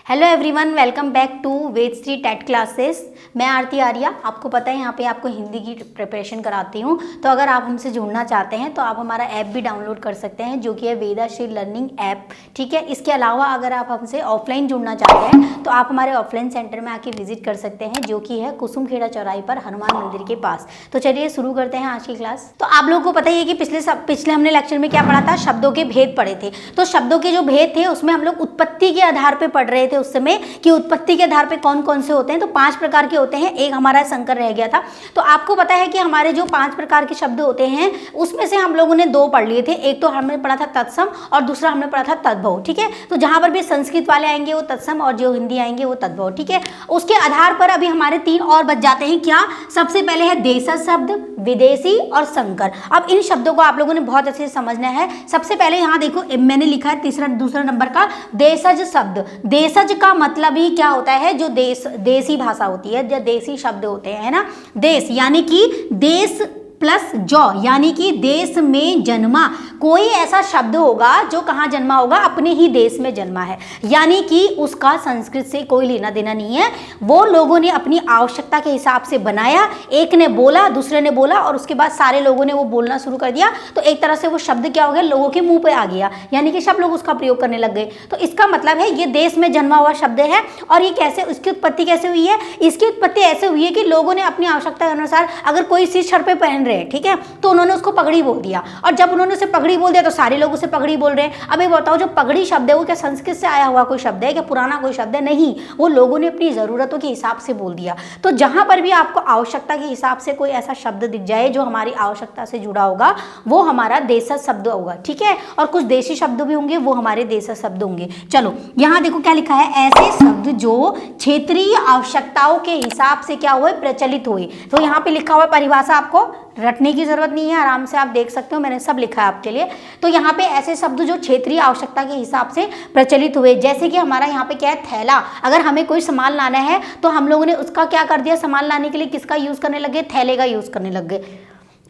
Hello everyone, welcome back to Vedshree TET classes. मैं आरती आर्या, आपको पता है यहाँ पे आपको हिंदी की प्रिपरेशन कराती हूँ। तो अगर आप हमसे जुड़ना चाहते हैं तो आप हमारा ऐप भी डाउनलोड कर सकते हैं, जो कि है वेदाश्री लर्निंग ऐप। ठीक है, इसके अलावा अगर आप हमसे ऑफलाइन जुड़ना चाहते हैं तो आप हमारे ऑफलाइन सेंटर में आके विजिट कर सकते हैं, जो कि है कुसुमखेड़ा चौराहे पर हनुमान मंदिर के पास। तो चलिए शुरू करते हैं आज की क्लास। तो आप लोगों को पता ही है कि पिछले हमने लेक्चर में क्या पढ़ा था, शब्दों के भेद पढ़े थे। तो शब्दों के जो भेद थे उसमें हम लोग उत्पत्ति के आधार पर पढ़ रहे थे उस समय, कि उत्पत्ति के आधार पे कौन कौन से होते हैं। तो 5 प्रकार के होते हैं, एक हमारा संकर रह गया था। तो आपको पता है कि हमारे जो 5 प्रकार के शब्द होते हैं उसमें से हम लोगों ने 2 पढ़ लिए थे। एक तो हमने पढ़ा था तत्सम और दूसरा हमने पढ़ा था तद्भव। ठीक है, तो जहां पर भी संस्कृत वाले आएंगे वो तत्सम और जो हिंदी आएंगे वो तद्भव। ठीक है, उसके आधार पर अभी हमारे 3 और बच जाते हैं। क्या? सबसे पहले है देशज शब्द, विदेशी और संकर। अब इन शब्दों को आप लोगों ने बहुत अच्छे से समझना है। सबसे पहले यहाँ देखो, मैंने लिखा है दूसरा नंबर का देशज शब्द। देशज का मतलब ही क्या होता है, जो देसी भाषा होती है या देसी शब्द होते हैं ना। देश यानी कि देश प्लस जौ, यानी कि देश में जन्मा। कोई ऐसा शब्द होगा जो कहाँ जन्मा होगा, अपने ही देश में जन्मा है, यानी कि उसका संस्कृत से कोई लेना देना नहीं है। वो लोगों ने अपनी आवश्यकता के हिसाब से बनाया, एक ने बोला, दूसरे ने बोला और उसके बाद सारे लोगों ने वो बोलना शुरू कर दिया। तो एक तरह से वो शब्द क्या हो गया, लोगों के मुंह पे आ गया, यानी कि सब लोग उसका प्रयोग करने लग गए। तो इसका मतलब है ये देश में जन्मा हुआ शब्द है। और ये कैसे, उसकी उत्पत्ति कैसे हुई है? इसकी उत्पत्ति ऐसे हुई है कि लोगों ने अपनी आवश्यकता के अनुसार, अगर कोई चीज सर पे पहन रहे, ठीक है, तो उन्होंने उसको पगड़ी बोल दिया। और जब उन्होंने उसे पगड़ी बोल दिया तो सारे लोग उसे पगड़ी बोल रहे हैं। अब ये बताओ, जो पगड़ी शब्द है वो क्या संस्कृत से आया हुआ कोई शब्द है, क्या पुराना कोई शब्द है? नहीं, वो लोगों ने अपनी जरूरतों के हिसाब से बोल दिया। तो जहां पर भी आपको आवश्यकता के हिसाब से कोई ऐसा शब्द दिख जाए जो हमारी आवश्यकता से जुड़ा होगा, वो हमारा देशज शब्द होगा। ठीक है, और कुछ देशी शब्द भी होंगे, वो हमारे देशज शब्द होंगे। चलो यहाँ देखो क्या लिखा है, ऐसे शब्द जो क्षेत्रीय आवश्यकताओं के हिसाब से क्या हुए, प्रचलित हुए। तो यहाँ पे लिखा हुआ परिभाषा आपको रटने की जरूरत नहीं है, आराम से आप देख सकते हो, मैंने सब लिखा है आपके लिए। तो यहाँ पे ऐसे शब्द जो क्षेत्रीय आवश्यकता के हिसाब से प्रचलित हुए, जैसे कि हमारा यहाँ पे क्या है, थैला। अगर हमें कोई सामान लाना है तो हम लोगों ने उसका क्या कर दिया, सामान लाने के लिए किसका यूज करने लगे, थैले का यूज करने लग गए।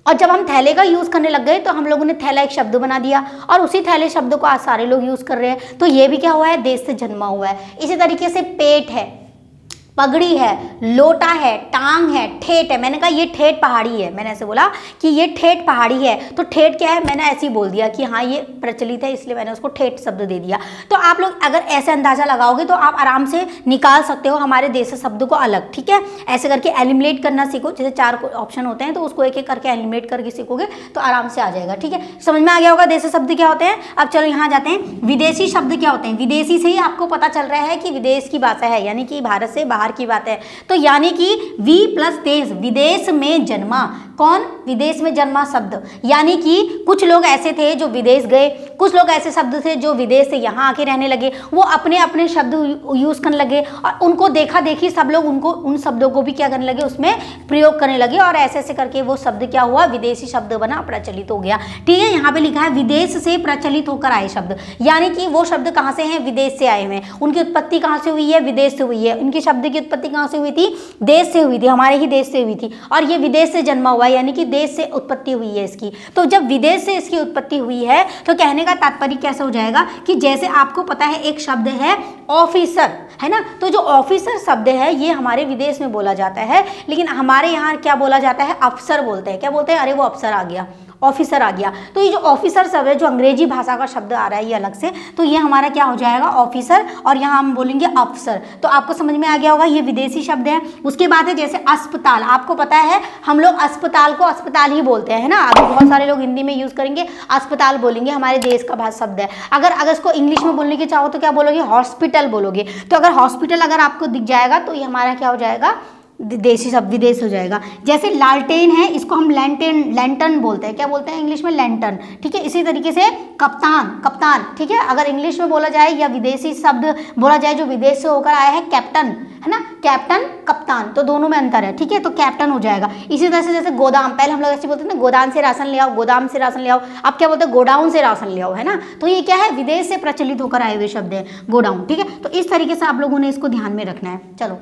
और जब हम थैले का यूज करने लग गए तो हम लोगों ने थैला एक शब्द बना दिया, और उसी थैले शब्द को आज सारे लोग यूज कर रहे हैं। तो ये भी क्या हुआ है, देश से जन्मा हुआ है। इसी तरीके से पेट है, पगड़ी है, लोटा है, टांग है, ठेठ है। मैंने कहा ये ठेठ पहाड़ी है, मैंने ऐसे बोला कि ये ठेठ पहाड़ी है। तो ठेठ क्या है, मैंने ऐसे ही बोल दिया कि हाँ ये प्रचलित है, इसलिए मैंने उसको ठेठ शब्द दे दिया। तो आप लोग अगर ऐसे अंदाजा लगाओगे तो आप आराम से निकाल सकते हो हमारे देश शब्द को अलग। ठीक है, ऐसे करके एलिमिनेट करना सीखो। जैसे 4 ऑप्शन होते हैं तो उसको एक एक करके एलिमिनेट करके सीखोगे तो आराम से आ जाएगा। ठीक है, समझ में आ गया होगा देश शब्द क्या होते हैं। अब चलो यहाँ जाते हैं, विदेशी शब्द क्या होते हैं। विदेशी से ही आपको पता चल रहा है कि विदेश की भाषा है, यानी कि भारत से बाहर की बात है। तो यानी कि वी प्लस देश, विदेश में जन्मा। कौन? विदेश में जन्मा शब्द। यानी कि कुछ लोग ऐसे थे जो विदेश गए, कुछ लोग ऐसे शब्द थे जो विदेश से यहाँ आके रहने लगे, वो अपने अपने शब्द यूज करने लगे और उनको देखा देखी सब लोग उनको उन शब्दों को भी क्या करने लगे, उसमें प्रयोग करने लगे, और ऐसे ऐसे करके वो शब्द क्या हुआ, विदेशी शब्द बना, प्रचलित हो गया। ठीक है, यहाँ पे लिखा है विदेश से प्रचलित होकर आए शब्द, यानी कि वो शब्द कहाँ से हैं, विदेश से आए हुए हैं। उनकी उत्पत्ति कहाँ से हुई है, विदेश से हुई है। उनके शब्द की उत्पत्ति कहाँ से हुई थी, देश से हुई थी, हमारे ही देश से हुई थी, और ये विदेश से जन्मा हुआ है, यानी कि देश से उत्पत्ति हुई है इसकी। तो जब विदेश से इसकी उत्पत्ति हुई है तो कहने का तात्पर्य कैसे हो जाएगा कि जैसे आपको पता है एक शब्द है ऑफिसर, है ना। तो जो ऑफिसर शब्द है ये हमारे विदेश में बोला जाता है, लेकिन हमारे यहाँ क्या बोला जाता है, अफसर बोलते हैं। क्या बोलते हैं, अरे वो अफसर आ गया, ऑफिसर आ गया। तो ये जो ऑफिसर शब्द है, जो अंग्रेजी भाषा का शब्द आ रहा है ये अलग से, तो ये हमारा क्या हो जाएगा, ऑफिसर, और यहाँ हम बोलेंगे अफसर। तो आपको समझ में आ गया होगा, ये विदेशी शब्द है। उसके बाद है जैसे अस्पताल, आपको पता है हम लोग अस्पताल को अस्पताल ही बोलते हैं ना। अभी बहुत सारे लोग हिंदी में यूज करेंगे, अस्पताल बोलेंगे, हमारे देश का भाषा शब्द है। अगर इसको इंग्लिश में बोलने की चाहो तो क्या बोलोगे, हॉस्पिटल बोलोगे। तो अगर हॉस्पिटल अगर आपको दिख जाएगा तो ये हमारा क्या हो जाएगा, देशी शब्द, विदेश हो जाएगा। जैसे लालटेन है, इसको हम लैंटर्न बोलते हैं। क्या बोलते हैं इंग्लिश में, लैंटर्न। ठीक है, इसी तरीके से कप्तान। ठीक है, अगर इंग्लिश में बोला जाए या विदेशी शब्द बोला जाए जो विदेश से होकर आया है, कैप्टन, है ना, कैप्टन, कप्तान, तो दोनों में अंतर है। ठीक है, तो कैप्टन हो जाएगा। इसी तरह से जैसे गोदाम, पहले हम लोग ऐसे बोलते थे ना, गोदाम से राशन ले आओ, गोदाम से राशन ले आओ। अब क्या बोलते हैं, गोडाउन से राशन ले आओ, है ना। तो ये क्या है, विदेश से प्रचलित होकर आए हुए शब्द है, गोडाउन। ठीक है, तो इस तरीके से आप लोगों ने इसको ध्यान में रखना है। चलो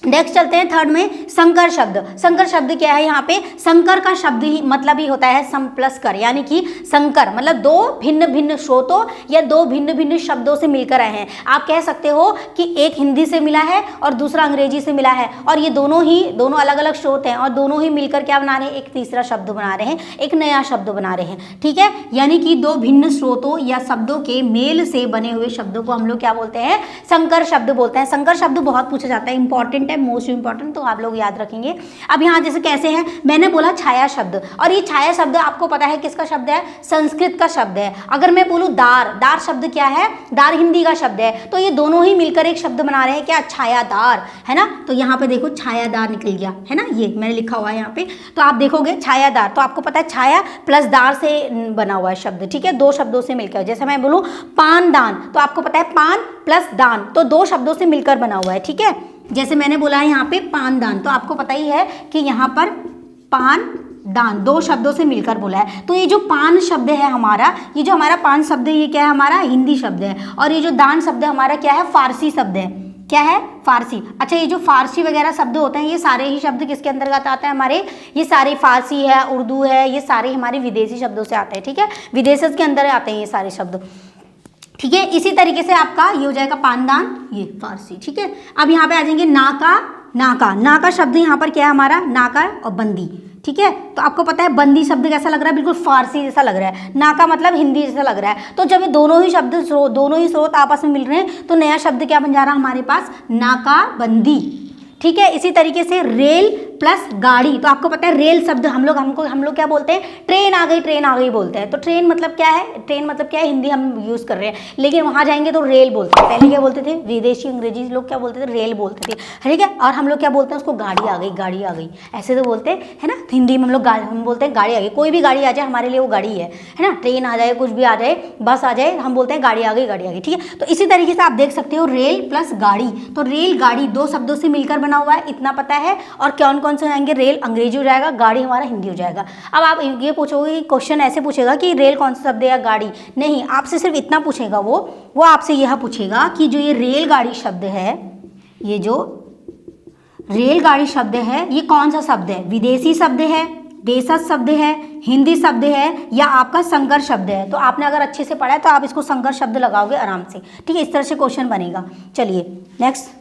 नेक्स्ट चलते हैं थर्ड में, संकर शब्द। संकर शब्द क्या है? यहाँ पे संकर का शब्द ही मतलब ही होता है सम प्लस कर, यानी कि संकर मतलब दो भिन्न भिन्न स्रोतों या दो भिन्न भिन्न शब्दों से मिलकर आए हैं। आप कह सकते हो कि एक हिंदी से मिला है और दूसरा अंग्रेजी से मिला है, और ये दोनों अलग अलग स्रोत हैं और दोनों ही मिलकर क्या बना रहे हैं? एक तीसरा शब्द बना रहे हैं, एक नया शब्द बना रहे हैं। ठीक है, यानी कि दो भिन्न स्रोतों या शब्दों के मेल से बने हुए शब्दों को हम लोग क्या बोलते हैं? संकर शब्द बोलते हैं। संकर शब्द बहुत पूछा जाता है, इंपॉर्टेंट, मोस्ट इंपॉर्टेंट, तो आप लोग याद रखेंगे। अब यहाँ जैसे कैसे हैं, मैंने बोला छाया शब्द, और ये छाया शब्द आपको पता है किसका शब्द है? संस्कृत का शब्द है। अगर मैं बोलूँ दार, दार शब्द क्या है? दार हिंदी का शब्द है। तो ये दोनों ही मिलकर एक शब्द बना रहे हैं क्या? छायादार, है ना। तो यहाँ पे देखो छायादार निकल गया, है ना, ये मैंने लिखा हुआ है यहाँ पे। तो आप देखोगे छायादार, तो आपको पता है छाया प्लस दार से बना हुआ है शब्द। ठीक है, दो शब्दों से मिलकर। जैसे मैं बोलूँ पानदान, तो आपको पता है पान प्लस दान, तो दो शब्दों से मिलकर बना हुआ है। ठीक है, जैसे मैंने बोला है यहाँ पे पानदान, तो आपको पता ही है कि यहाँ पर पान दान दो शब्दों से मिलकर बोला है। तो ये जो पान शब्द है हमारा, ये जो हमारा पान शब्द है, ये क्या है? हमारा हिंदी शब्द है। और ये जो दान शब्द है हमारा क्या है? फारसी शब्द है। क्या है? फारसी। अच्छा, ये जो फारसी वगैरह शब्द होते हैं, ये सारे ही शब्द किसके अंतर्गत आते हैं हमारे? ये सारे फारसी है, उर्दू है, ये सारे हमारे विदेशी शब्दों से आते हैं। ठीक है, विदेश के अंदर आते हैं ये सारे शब्द। ठीक है, इसी तरीके से आपका ये हो जाएगा पानदान, ये फारसी। ठीक है, अब यहाँ पे आ जाएंगे नाका। नाका, नाका शब्द यहाँ पर क्या है हमारा? नाका और बंदी। ठीक है, तो आपको पता है बंदी शब्द कैसा लग रहा है? बिल्कुल फारसी जैसा लग रहा है। नाका मतलब हिंदी जैसा लग रहा है। तो जब ये दोनों ही स्रोत आपस में मिल रहे हैं, तो नया शब्द क्या बन जा रहा है हमारे पास? नाका बंदी। ठीक है, इसी तरीके से रेल प्लस गाड़ी, तो आपको पता है रेल शब्द हम लोग क्या बोलते हैं? ट्रेन आ गई बोलते हैं। तो ट्रेन मतलब क्या है? ट्रेन मतलब क्या है? हिंदी हम यूज़ कर रहे हैं, लेकिन वहाँ जाएंगे तो रेल बोलते हैं। पहले क्या बोलते थे? विदेशी अंग्रेजी लोग क्या बोलते थे? रेल बोलते थे। ठीक है, और हम लोग क्या बोलते हैं उसको? गाड़ी आ गई, गाड़ी आ गई, ऐसे तो बोलते हैं, है ना। हिंदी में हम बोलते हैं गाड़ी आ गई। कोई भी गाड़ी आ जाए हमारे लिए वो गाड़ी है ना। ट्रेन आ जाए, कुछ भी आ जाए, बस आ जाए, हम बोलते हैं गाड़ी आ गई, गाड़ी आ गई। ठीक है, तो इसी तरीके से आप देख सकते हो रेल प्लस गाड़ी, तो रेल गाड़ी दो शब्दों से मिलकर बना हुआ है, इतना पता है। और कौन कौन से आएंगे? रेल अंग्रेजी हो जाएगा, गाड़ी हमारा हिंदी हो जाएगा। अब आप ये पूछोगे, क्वेश्चन ऐसे पूछेगा कि रेल कौन सा शब्द है या गाड़ी? नहीं, आपसे सिर्फ इतना पूछेगा वो आपसे यह पूछेगा कि जो ये रेलगाड़ी शब्द है, ये जो रेलगाड़ी शब्द है, ये कौन सा शब्द है? विदेशी शब्द है, देशज शब्द है, हिंदी शब्द है, या आपका संकर शब्द है? तो आपने अगर अच्छे से पढ़ा है तो आप इसको संकर शब्द लगाओगे आराम से। ठीक है, इस तरह से क्वेश्चन बनेगा। चलिए नेक्स्ट।